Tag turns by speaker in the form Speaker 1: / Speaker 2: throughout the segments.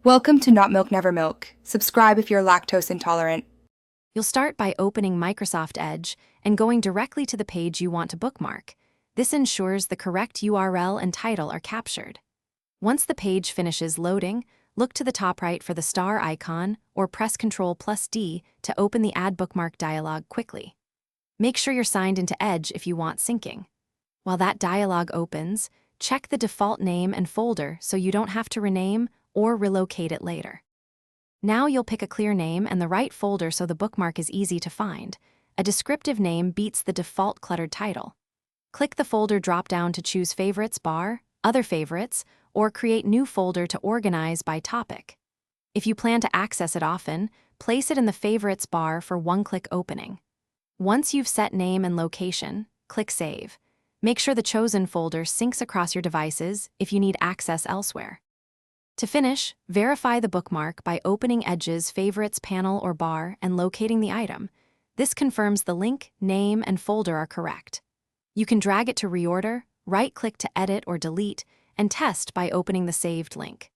Speaker 1: Welcome to Not Milk Never Milk. Subscribe if you're lactose intolerant.
Speaker 2: You'll start by opening Microsoft Edge and going directly to the page you want to bookmark. This ensures the correct URL and title are captured. Once the page finishes loading, look to the top right for the star icon or press Ctrl+D to open the Add Bookmark dialog quickly. Make sure you're signed into Edge if you want syncing. While that dialog opens, check the default name and folder so you don't have to rename or relocate it later. Now you'll pick a clear name and the right folder so the bookmark is easy to find. A descriptive name beats the default cluttered title. Click the folder drop-down to choose Favorites bar, Other Favorites, or Create New Folder to organize by topic. If you plan to access it often, place it in the Favorites bar for one-click opening. Once you've set name and location, click Save. Make sure the chosen folder syncs across your devices if you need access elsewhere. To finish, verify the bookmark by opening Edge's Favorites panel or bar and locating the item. This confirms the link, name, and folder are correct. You can drag it to reorder, right-click to edit or delete, and test by opening the saved link.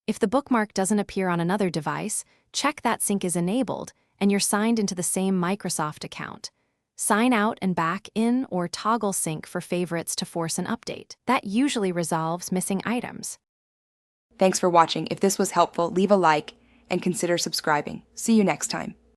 Speaker 2: If the bookmark doesn't appear on another device, check that sync is enabled and you're signed into the same Microsoft account. Sign out and back in or toggle sync for favorites to force an update. That usually resolves missing items.
Speaker 1: Thanks for watching. If this was helpful, leave a like and consider subscribing. See you next time.